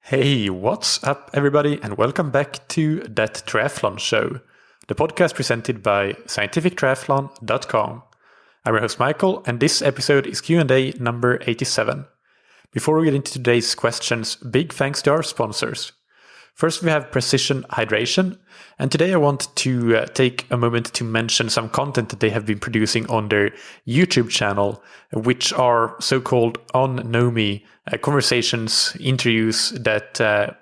Hey, what's up, everybody, and welcome back to That Triathlon Show, the podcast presented by scientifictriathlon.com. I'm your host, Michael, and this episode is Q&A number 87. Before we get into today's questions, big thanks to our sponsors. First, we have Precision Hydration, and today I want to take a moment to mention some content that they have been producing on their YouTube channel, which are so-called On Know Me conversations, interviews that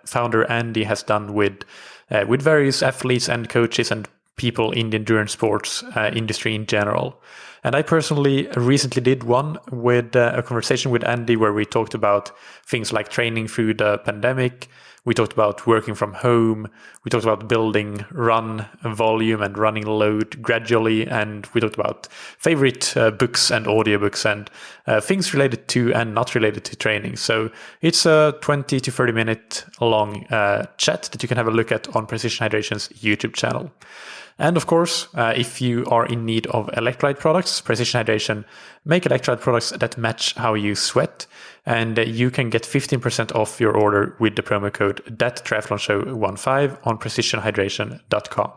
founder Andy has done with various athletes and coaches and people in the endurance sports industry in general. And I personally recently did one with a conversation with Andy where we talked about things like training through the pandemic. We talked about working from home. We talked about building run volume and running load gradually. And we talked about favorite books and audiobooks and things related to and not related to training. So it's a 20 to 30 minute long chat that you can have a look at on Precision Hydration's YouTube channel. And of course, if you are in need of electrolyte products, Precision Hydration make electrolyte products that match how you sweat. And you can get 15% off your order with the promo code ThatTriathlonShow15 on precisionhydration.com.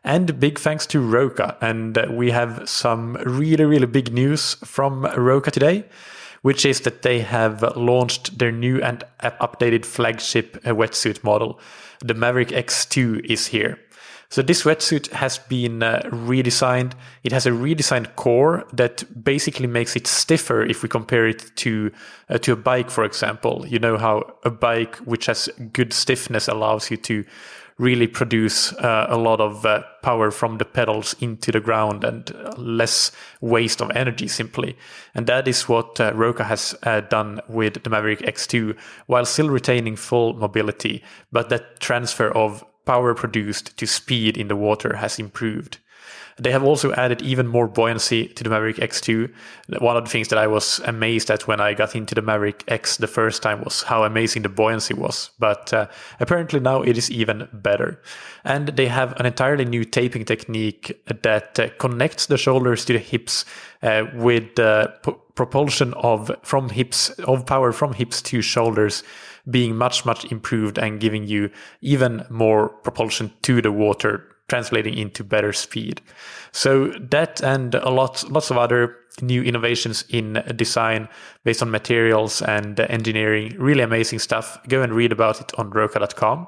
And big thanks to Roka. And we have some really big news from Roka today, which is that they have launched their new and updated flagship wetsuit model. The Maverick X2 is here. So this wetsuit has been redesigned. It has a redesigned core that basically makes it stiffer if we compare it to a bike, for example. You know how a bike which has good stiffness allows you to really produce a lot of power from the pedals into the ground and less waste of energy simply. And that is what Roka has done with the Maverick X2 while still retaining full mobility. But that transfer of power produced to speed in the water has improved. They have also added even more buoyancy to the Maverick X2. One of the things that I was amazed at when I got into the Maverick X the first time was how amazing the buoyancy was. But apparently now it is even better. And they have an entirely new taping technique that connects the shoulders to the hips with propulsion of power from hips to shoulders being much improved and giving you even more propulsion to the water, translating into better speed. So that and lots of other new innovations in design based on materials and engineering, really amazing stuff. Go and read about it on roka.com.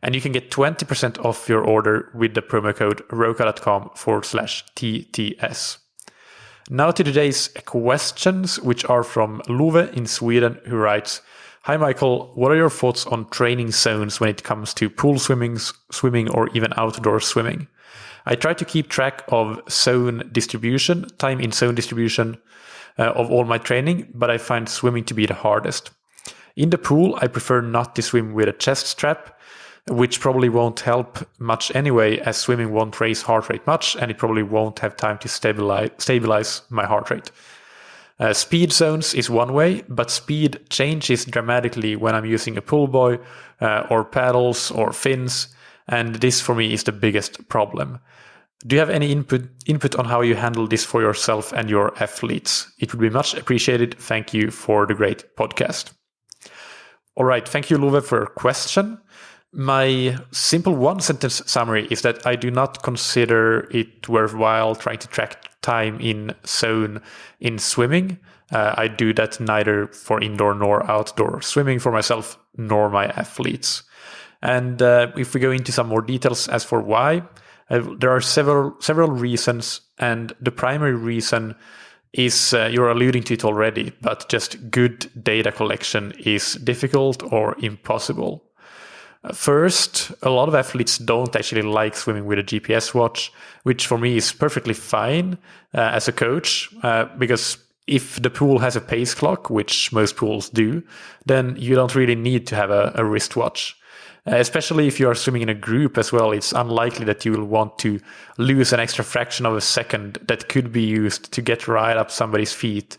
And you can get 20% off your order with the promo code roka.com/TTS. Now to today's questions, which are from Love in Sweden, who writes, "Hi Michael, what are your thoughts on training zones when it comes to pool swimming, or even outdoor swimming? I try to keep track of time in zone distribution of all my training, but I find swimming to be the hardest. In the pool, I prefer not to swim with a chest strap, which probably won't help much anyway, as swimming won't raise heart rate much, and it probably won't have time to stabilize my heart rate. Speed zones is one way, but speed changes dramatically when I'm using a pull buoy or paddles or fins, and this for me is the biggest problem. Do you have any input on how you handle this for yourself and your athletes? It would be much appreciated. Thank you for the great podcast." All right, thank you, Love, for your question. My simple one-sentence summary is that I do not consider it worthwhile trying to track time in zone in swimming. I do that neither for indoor nor outdoor swimming for myself nor my athletes. And if we go into some more details as for why, there are several reasons, and the primary reason is you're alluding to it already, but just good data collection is difficult or impossible. First, a lot of athletes don't actually like swimming with a GPS watch, which for me is perfectly fine as a coach, because if the pool has a pace clock, which most pools do, then you don't really need to have a wristwatch. Especially if you are swimming in a group as well, it's unlikely that you will want to lose an extra fraction of a second that could be used to get right up somebody's feet.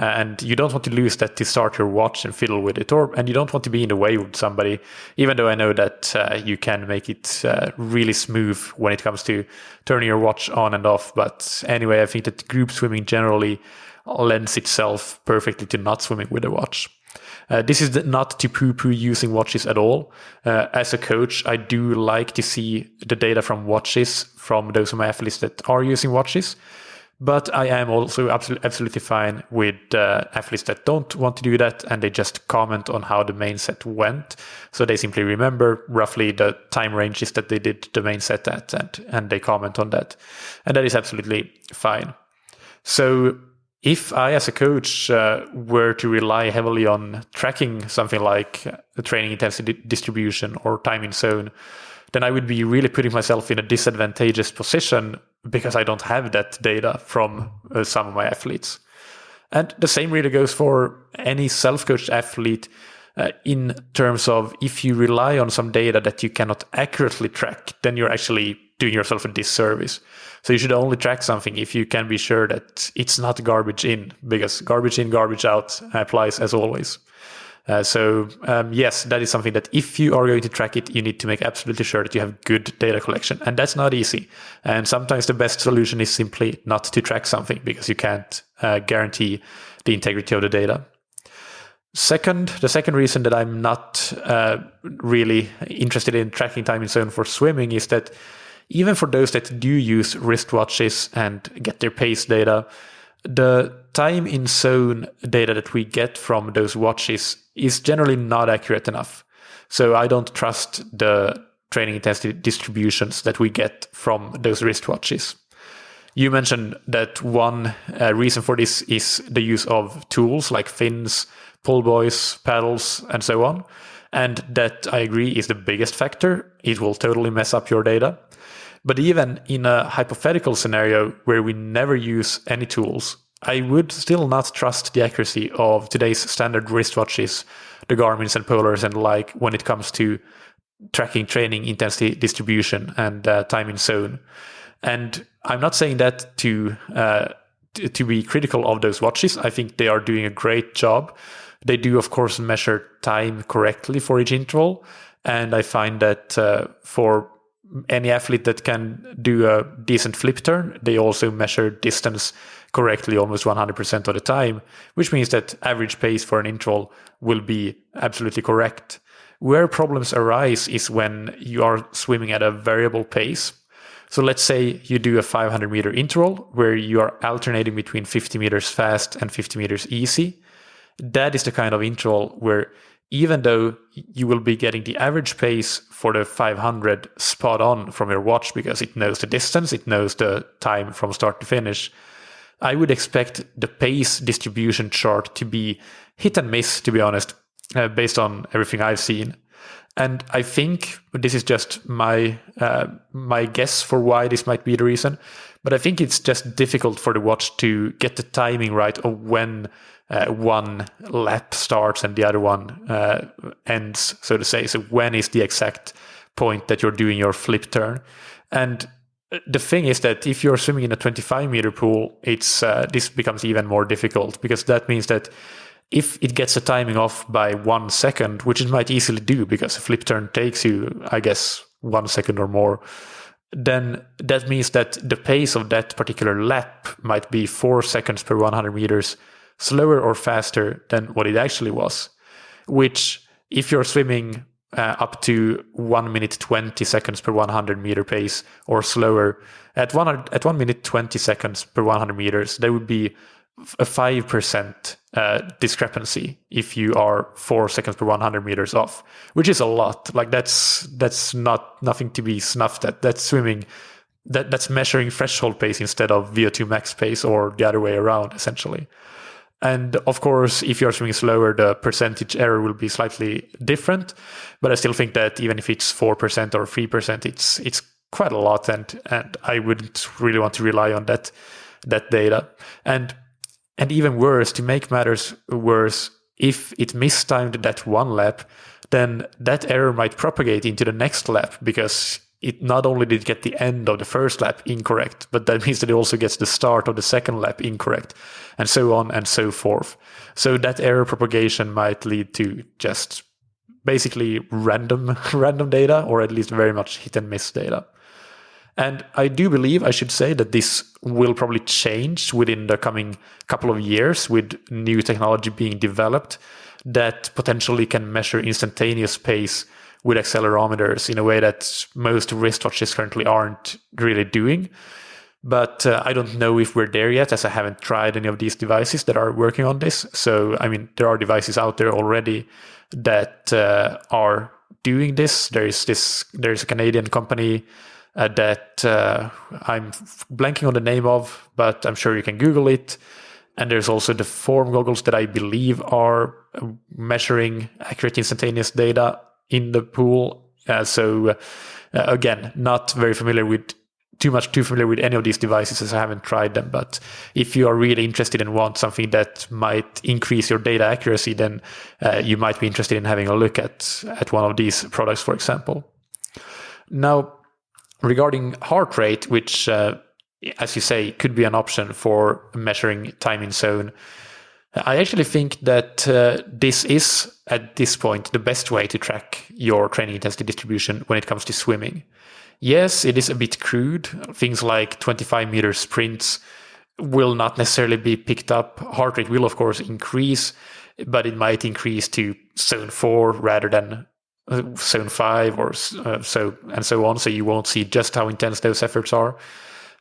And you don't want to lose that to start your watch and fiddle with it, and you don't want to be in the way with somebody, even though I know that you can make it really smooth when it comes to turning your watch on and off. But anyway, I think that group swimming generally lends itself perfectly to not swimming with a watch. This is not to poo-poo using watches at all. As a coach, I do like to see the data from watches from those of my athletes that are using watches. But I am also absolutely fine with athletes that don't want to do that, and they just comment on how the main set went. So they simply remember roughly the time ranges that they did the main set at, and they comment on that. And that is absolutely fine. So if I, as a coach, were to rely heavily on tracking something like the training intensity distribution or time in zone, then I would be really putting myself in a disadvantageous position because I don't have that data from some of my athletes. And the same really goes for any self-coached athlete in terms of if you rely on some data that you cannot accurately track, then you're actually doing yourself a disservice. So you should only track something if you can be sure that it's not garbage in, because garbage in, garbage out applies as always. Yes, that is something that if you are going to track it, you need to make absolutely sure that you have good data collection. And that's not easy. And sometimes the best solution is simply not to track something because you can't guarantee the integrity of the data. The second reason that I'm not really interested in tracking time in zone for swimming is that even for those that do use wristwatches and get their pace data, the time in zone data that we get from those watches is generally not accurate enough. So I don't trust the training intensity distributions that we get from those wristwatches. You mentioned that one reason for this is the use of tools like fins, pull buoys, paddles, and so on. And that, I agree, is the biggest factor. It will totally mess up your data. But even in a hypothetical scenario where we never use any tools, I would still not trust the accuracy of today's standard wristwatches, the Garmins and Polars and the like, when it comes to tracking training intensity distribution and time in zone. And I'm not saying that to be critical of those watches. I think they are doing a great job. They do, of course, measure time correctly for each interval. And I find that for any athlete that can do a decent flip turn, they also measure distance correctly almost 100% of the time, which means that average pace for an interval will be absolutely correct. Where problems arise is when you are swimming at a variable pace. So let's say you do a 500 meter interval where you are alternating between 50 meters fast and 50 meters easy. That is the kind of interval where even though you will be getting the average pace for the 500 spot on from your watch because it knows the distance, it knows the time from start to finish, I would expect the pace distribution chart to be hit and miss, to be honest, based on everything I've seen. And I think this is just my guess for why this might be the reason, but I think it's just difficult for the watch to get the timing right of when one lap starts and the other one ends, so to say. So when is the exact point that you're doing your flip turn? And the thing is that if you're swimming in a 25 meter pool, this becomes even more difficult, because that means that if it gets the timing off by 1 second, which it might easily do because a flip turn takes you, I guess, 1 second or more, then that means that the pace of that particular lap might be 4 seconds per 100 meters slower or faster than what it actually was, which if you're swimming up to 1 minute 20 seconds per 100 meter pace or slower, at 1 minute 20 seconds per 100 meters, there would be a 5% discrepancy if you are 4 seconds per 100 meters off, which is a lot. Like that's nothing to be snuffed at. That's swimming. That's measuring threshold pace instead of VO2 max pace, or the other way around, essentially. And of course, if you're swimming slower, the percentage error will be slightly different. But I still think that even if it's 4% or 3%, it's quite a lot, and I wouldn't really want to rely on that data. And even worse, to make matters worse, if it mistimed that one lap, then that error might propagate into the next lap, because it not only did get the end of the first lap incorrect, but that means that it also gets the start of the second lap incorrect, and so on and so forth. So that error propagation might lead to just basically random data, or at least very much hit and miss data. And I do believe, I should say, that this will probably change within the coming couple of years with new technology being developed. that potentially can measure instantaneous pace with accelerometers in a way that most wristwatches currently aren't really doing. But I don't know if we're there yet, as I haven't tried any of these devices that are working on this. So, I mean, there are devices out there already that are doing this. There's a Canadian company that I'm blanking on the name of, but I'm sure you can Google it. And there's also the Form goggles that I believe are measuring accurate instantaneous data in the pool. Again, not very familiar with too familiar with any of these devices, as I haven't tried them. But if you are really interested and want something that might increase your data accuracy, then you might be interested in having a look at one of these products, for example. Now, regarding heart rate, which, as you say, could be an option for measuring time in zone, I actually think that this is, at this point, the best way to track your training intensity distribution when it comes to swimming. Yes, it is a bit crude. Things like 25-meter sprints will not necessarily be picked up. Heart rate will, of course, increase, but it might increase to zone 4 rather than zone 5 or so on. So you won't see just how intense those efforts are.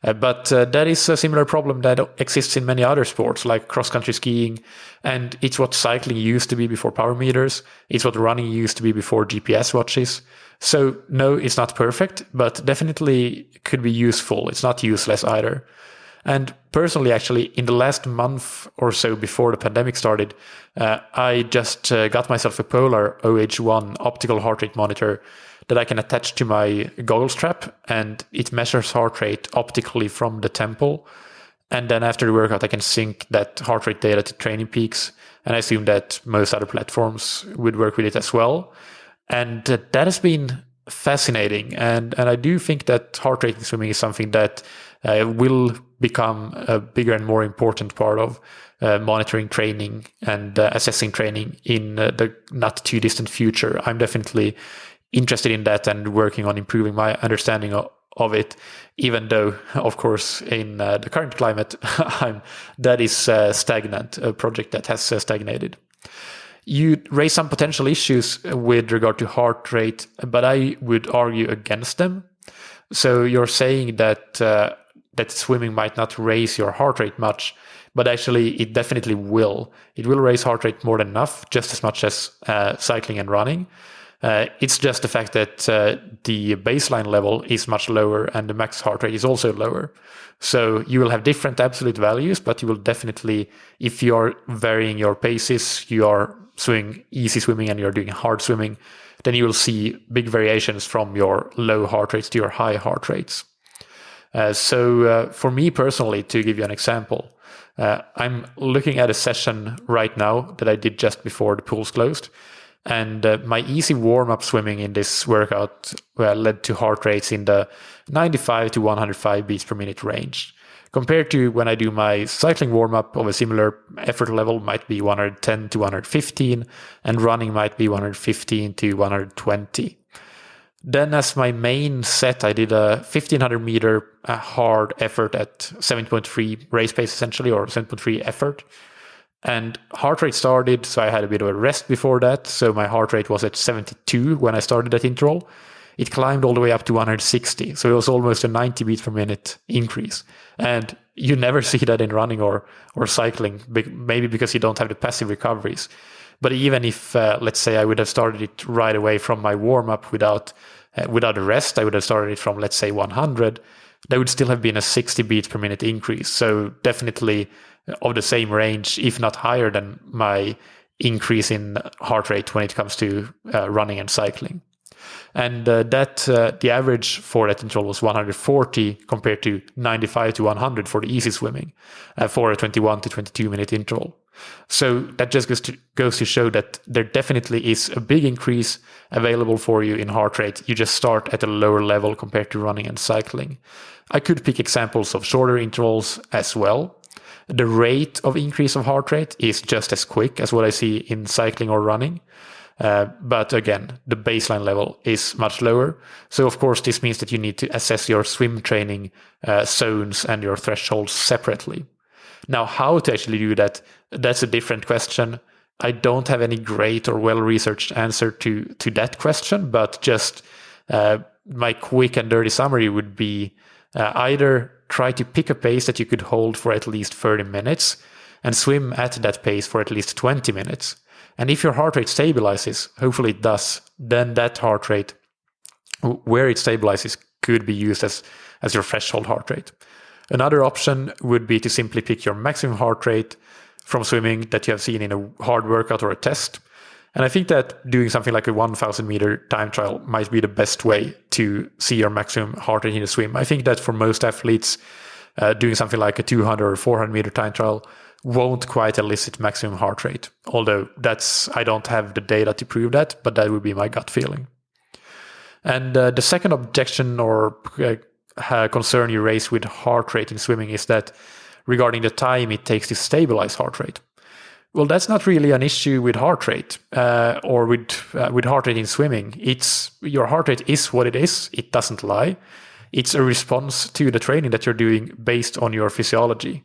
But that is a similar problem that exists in many other sports, like cross-country skiing. And it's what cycling used to be before power meters. It's what running used to be before GPS watches. So no, it's not perfect, but definitely could be useful. It's not useless either. And personally, actually, in the last month or so before the pandemic started, I just got myself a Polar OH1 optical heart rate monitor that I can attach to my goggle strap, and it measures heart rate optically from the temple. And then after the workout, I can sync that heart rate data to TrainingPeaks. And I assume that most other platforms would work with it as well. And that has been fascinating. And I do think that heart rate in swimming is something that will become a bigger and more important part of monitoring training and assessing training in the not too distant future. I'm definitely interested in that and working on improving my understanding of it, even though, of course, in the current climate, that is stagnant, a project that has stagnated. You raise some potential issues with regard to heart rate, but I would argue against them. So you're saying that that swimming might not raise your heart rate much, but actually it definitely will. It will raise heart rate more than enough, just as much as cycling and running. It's just the fact that the baseline level is much lower and the max heart rate is also lower. So you will have different absolute values, but you will definitely, if you are varying your paces, you are swimming easy swimming and you're doing hard swimming, then you will see big variations from your low heart rates to your high heart rates. So for me personally, to give you an example, I'm looking at a session right now that I did just before the pools closed. And my easy warm-up swimming in this workout led to heart rates in the 95 to 105 beats per minute range. Compared to when I do my cycling warm-up of a similar effort level, might be 110 to 115, and running might be 115 to 120. Then as my main set, I did a 1500 meter hard effort at 7.3 race pace essentially, or 7.3 effort. And heart rate started, so I had a bit of a rest before that. So my heart rate was at 72 when I started that interval. It climbed all the way up to 160. So it was almost a 90 beats per minute increase. And you never see that in running or cycling, maybe because you don't have the passive recoveries. But even if, let's say I would have started it right away from my warm-up without a rest, I would have started it from, let's say, 100, there would still have been a 60 beats per minute increase. So definitely of the same range, if not higher than my increase in heart rate when it comes to running and cycling. And the average for that interval was 140 compared to 95 to 100 for the easy swimming for a 21 to 22 minute interval. So that just goes to show that there definitely is a big increase available for you in heart rate. You just start at a lower level compared to running and cycling. I could pick examples of shorter intervals as well. The rate of increase of heart rate is just as quick as what I see in cycling or running. But again, the baseline level is much lower. So of course, this means that you need to assess your swim training zones and your thresholds separately. Now, how to actually do that, that's a different question. I don't have any great or well-researched answer to that question, but just my quick and dirty summary would be either try to pick a pace that you could hold for at least 30 minutes and swim at that pace for at least 20 minutes. And if your heart rate stabilizes, hopefully it does, then that heart rate, where it stabilizes, could be used as your threshold heart rate. Another option would be to simply pick your maximum heart rate from swimming that you have seen in a hard workout or a test. And I think that doing something like a 1,000 meter time trial might be the best way to see your maximum heart rate in a swim. I think that for most athletes, doing something like a 200 or 400 meter time trial won't quite elicit maximum heart rate. Although I don't have the data to prove that, but that would be my gut feeling. And the second objection or concern you raise with heart rate in swimming is that regarding the time it takes to stabilize heart rate. Well, that's not really an issue with heart rate or with heart rate in swimming. Your heart rate is what it is. It doesn't lie. It's a response to the training that you're doing based on your physiology.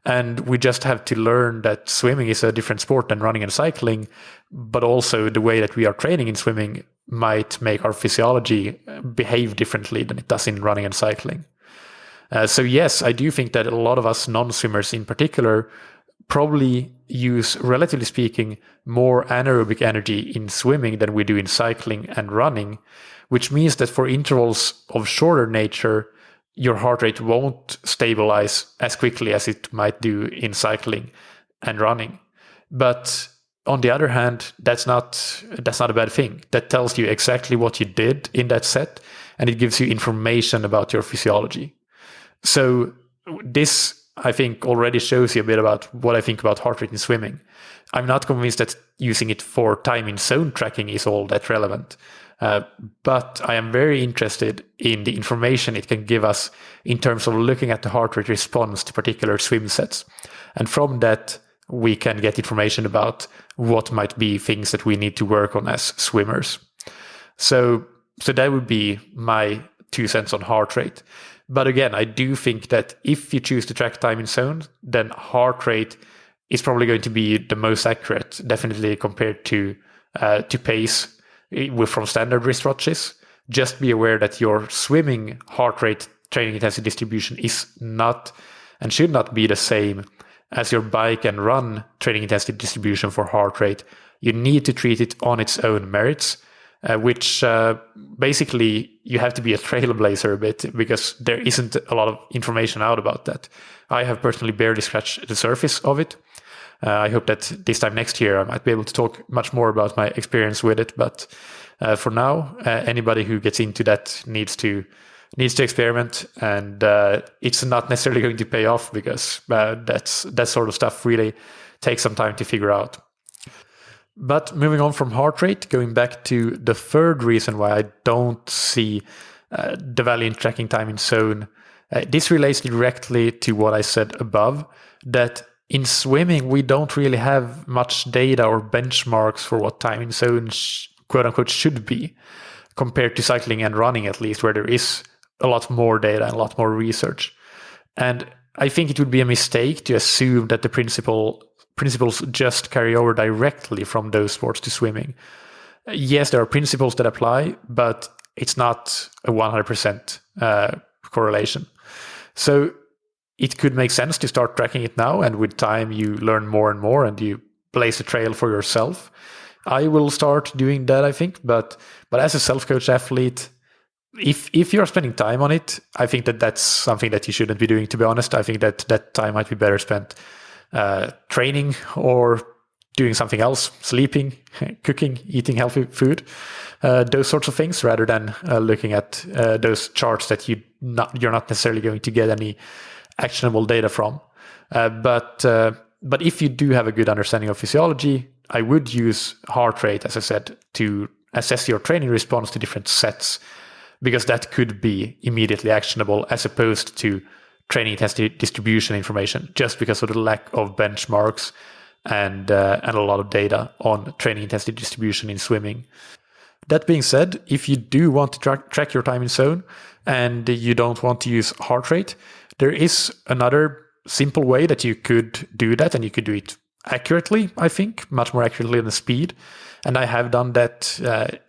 And we just have to learn that swimming is a different sport than running and cycling, but also the way that we are training in swimming might make our physiology behave differently than it does in running and cycling. So yes, I do think that a lot of us non-swimmers in particular probably use, relatively speaking, more anaerobic energy in swimming than we do in cycling and running, which means that for intervals of shorter nature, your heart rate won't stabilize as quickly as it might do in cycling and running. But on the other hand, that's not a bad thing. That tells you exactly what you did in that set, and it gives you information about your physiology. So this, I think, already shows you a bit about what I think about heart rate in swimming. I'm not convinced that using it for time in zone tracking is all that relevant. But I am very interested in the information it can give us in terms of looking at the heart rate response to particular swim sets. And from that, we can get information about what might be things that we need to work on as swimmers. So that would be my 2 cents on heart rate. But again, I do think that if you choose to track time in zone, then heart rate is probably going to be the most accurate, definitely compared to pace from standard wristwatches. Just be aware that your swimming heart rate training intensity distribution is not and should not be the same as your bike and run training intensity distribution for heart rate. You need to treat it on its own merits, which basically you have to be a trailblazer a bit, because there isn't a lot of information out about that. I have personally barely scratched the surface of it. I hope that this time next year I might be able to talk much more about my experience with it. But for now, anybody who gets into that needs to experiment, and it's not necessarily going to pay off, because that sort of stuff really takes some time to figure out. But moving on from heart rate, going back to the third reason why I don't see the value in tracking time in zone, this relates directly to what I said above, that in swimming, we don't really have much data or benchmarks for what time in zone quote unquote should be, compared to cycling and running, at least, where there is a lot more data and a lot more research. And I think it would be a mistake to assume that the principles just carry over directly from those sports to swimming. Yes, there are principles that apply, but it's not a 100% correlation. So it could make sense to start tracking it now, and with time you learn more and more and you blaze a trail for yourself. I will start doing that, I think, but as a self-coach athlete, if you're spending time on it, I think that's something that you shouldn't be doing, to be honest. I think that time might be better spent training or doing something else, sleeping, cooking, eating healthy food, those sorts of things, rather than looking at those charts that you're not necessarily going to get any actionable data from. But if you do have a good understanding of physiology, I would use heart rate, as I said, to assess your training response to different sets, because that could be immediately actionable, as opposed to training intensity distribution information, just because of the lack of benchmarks and a lot of data on training intensity distribution in swimming. That being said, if you do want to track your time in zone and you don't want to use heart rate, there is another simple way that you could do that, and you could do it accurately, I think, much more accurately than speed. And I have done that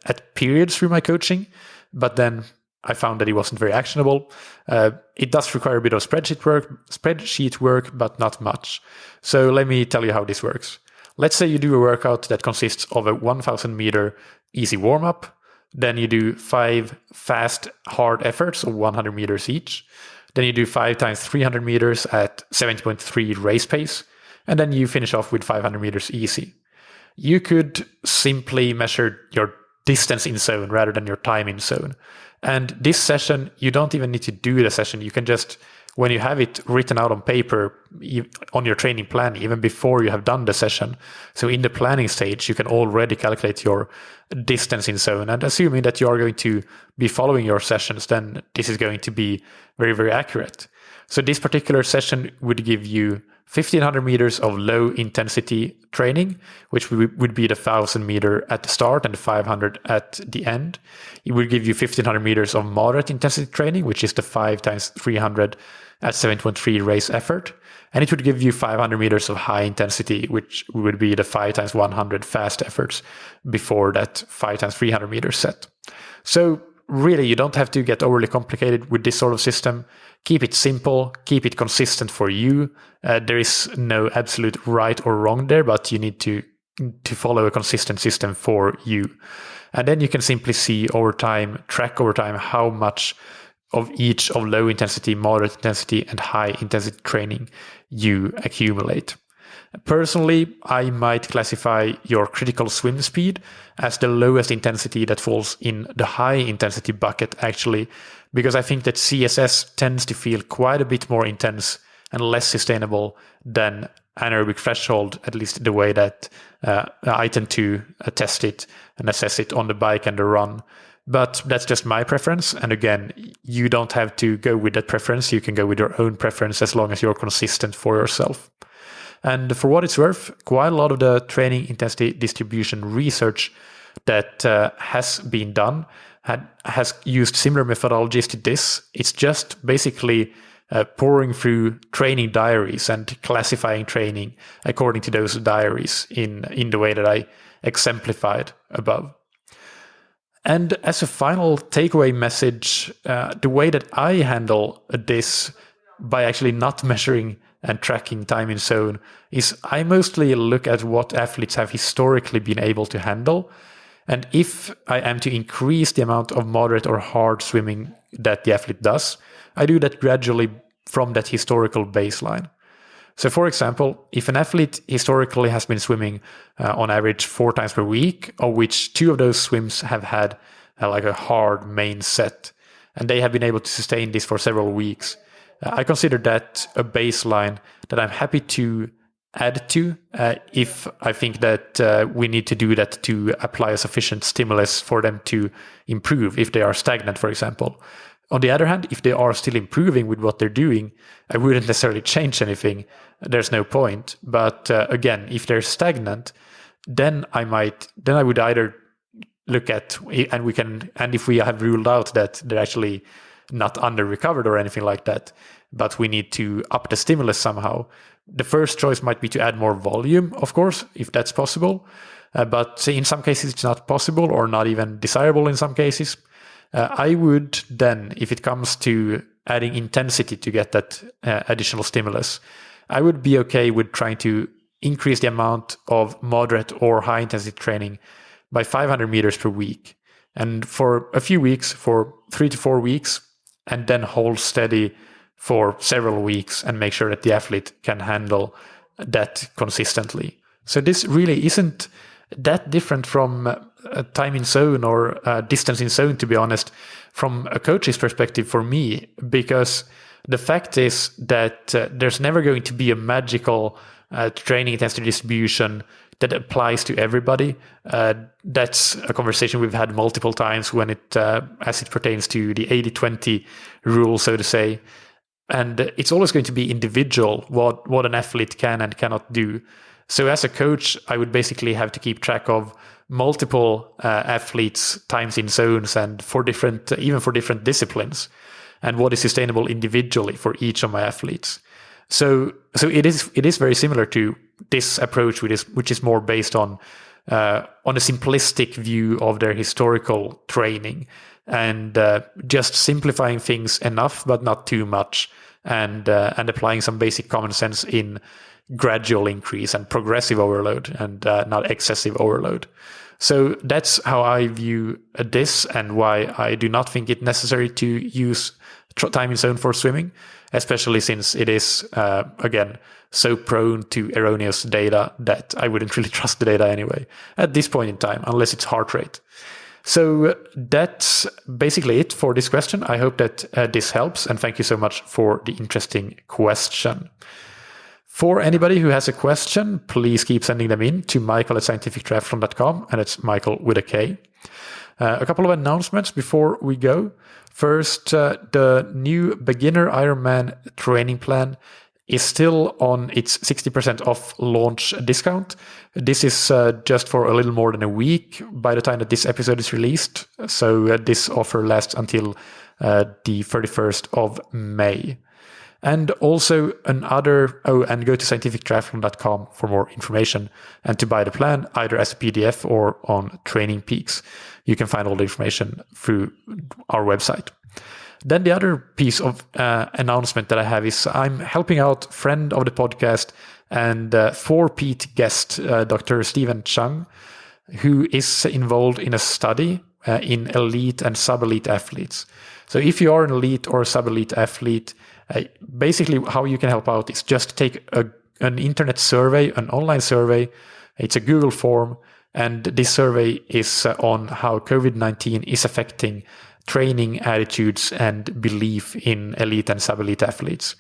at periods through my coaching, but then I found that it wasn't very actionable. It does require a bit of spreadsheet work, but not much. So let me tell you how this works. Let's say you do a workout that consists of a 1,000 meter easy warm-up. Then you do 5 fast, hard efforts of 100 meters each. Then you do 5 times 300 meters at 70.3 race pace. And then you finish off with 500 meters easy. You could simply measure your distance in zone rather than your time in zone. And this session, you don't even need to do the session. You can just, when you have it written out on paper on your training plan, even before you have done the session. So in the planning stage, you can already calculate your distance in zone. And assuming that you are going to be following your sessions, then this is going to be very, very accurate. So this particular session would give you 1,500 meters of low intensity training, which would be the 1,000 meter at the start and the 500 at the end. It would give you 1,500 meters of moderate intensity training, which is the 5 times 300 at 7.3 race effort. And it would give you 500 meters of high intensity, which would be the 5 times 100 fast efforts before that 5 times 300 meters set. So really, you don't have to get overly complicated with this sort of system. Keep it simple, keep it consistent for you. There is no absolute right or wrong there, but you need to follow a consistent system for you. And then you can simply see over time, track over time, how much of each of low intensity, moderate intensity, and high intensity training you accumulate. Personally, I might classify your critical swim speed as the lowest intensity that falls in the high intensity bucket, actually, because I think that CSS tends to feel quite a bit more intense and less sustainable than anaerobic threshold, at least the way that I tend to test it and assess it on the bike and the run. But that's just my preference. And again, you don't have to go with that preference. You can go with your own preference as long as you're consistent for yourself. And for what it's worth, quite a lot of the training intensity distribution research that has been done has used similar methodologies to this. It's just basically pouring through training diaries and classifying training according to those diaries in the way that I exemplified above. And as a final takeaway message, the way that I handle this by actually not measuring and tracking time in zone is I mostly look at what athletes have historically been able to handle. And if I am to increase the amount of moderate or hard swimming that the athlete does, I do that gradually from that historical baseline. So for example, if an athlete historically has been swimming on average 4 times per week, of which 2 of those swims have had like a hard main set, and they have been able to sustain this for several weeks, I consider that a baseline that I'm happy to add to if I think that we need to do that to apply a sufficient stimulus for them to improve if they are stagnant, for example. On the other hand, if they are still improving with what they're doing, I wouldn't necessarily change anything. There's no point. But again, if they're stagnant, then I would either look at, and if we have ruled out that they're actually not under recovered or anything like that, but we need to up the stimulus somehow, the first choice might be to add more volume, of course, if that's possible. But in some cases, it's not possible or not even desirable in some cases. I would then, if it comes to adding intensity to get that additional stimulus, I would be okay with trying to increase the amount of moderate or high intensity training by 500 meters per week. And for a few weeks, for 3 to 4 weeks, and then hold steady for several weeks and make sure that the athlete can handle that consistently. So this really isn't that different from time in zone or distance in zone, to be honest, from a coach's perspective for me, because the fact is that there's never going to be a magical training intensity distribution that applies to everybody. That's a conversation we've had multiple times when as it pertains to the 80-20 rule, so to say. And it's always going to be individual what an athlete can and cannot do. So as a coach, I would basically have to keep track of multiple athletes' times in zones and even for different disciplines, and what is sustainable individually for each of my athletes. So it is very similar to this approach, which is more based on a simplistic view of their historical training, and just simplifying things enough, but not too much, and applying some basic common sense in gradual increase and progressive overload, and not excessive overload. So that's how I view this, and why I do not think it necessary to use time in zone for swimming, especially since it is, again, so prone to erroneous data that I wouldn't really trust the data anyway at this point in time, unless it's heart rate. So that's basically it for this question. I hope that this helps, and thank you so much for the interesting question. For anybody who has a question, please keep sending them in to michael@scientifictriathlon.com, and it's Michael with a K. A couple of announcements before we go. First, the new beginner Ironman training plan is still on its 60% off launch discount. This is just for a little more than a week by the time that this episode is released. So this offer lasts until the 31st of May. And also and go to scientifictriathlon.com for more information and to buy the plan either as a PDF or on Training Peaks. You can find all the information through our website. Then the other piece of announcement that I have is I'm helping out friend of the podcast and 4-peat guest, Dr. Stephen Chung, who is involved in a study in elite and sub-elite athletes. So if you are an elite or a sub-elite athlete, basically how you can help out is just take an internet survey, an online survey. It's a Google form, and this survey is on how COVID-19 is affecting training attitudes and belief in elite and sub-elite athletes.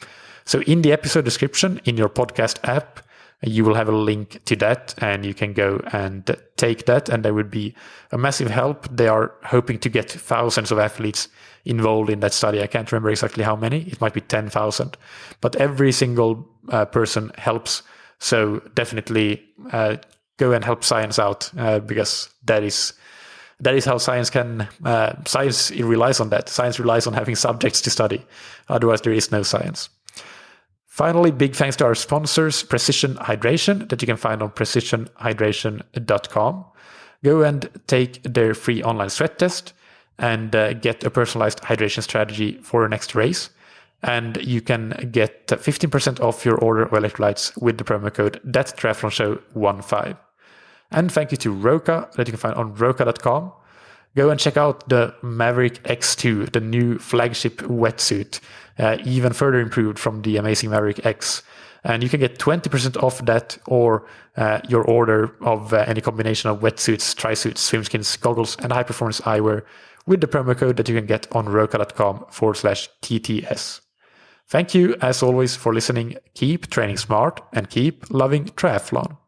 So in the episode description in your podcast app, you will have a link to that, and you can go and take that, and that would be a massive help. They are hoping to get thousands of athletes involved in that study. I can't remember exactly how many. It might be 10,000, but every single person helps. So definitely go and help science out, because that is how science can. Science relies on that. Science relies on having subjects to study. Otherwise, there is no science. Finally, big thanks to our sponsors, Precision Hydration, that you can find on precisionhydration.com. Go and take their free online sweat test and get a personalized hydration strategy for your next race. And you can get 15% off your order of electrolytes with the promo code ThatTriathlonShow15. And thank you to Roka, that you can find on roka.com. Go and check out the Maverick X2, the new flagship wetsuit, even further improved from the amazing Maverick X. And you can get 20% off that or your order of any combination of wetsuits, tri-suits, swimskins, goggles, and high-performance eyewear with the promo code that you can get on roka.com/TTS. Thank you, as always, for listening. Keep training smart and keep loving triathlon.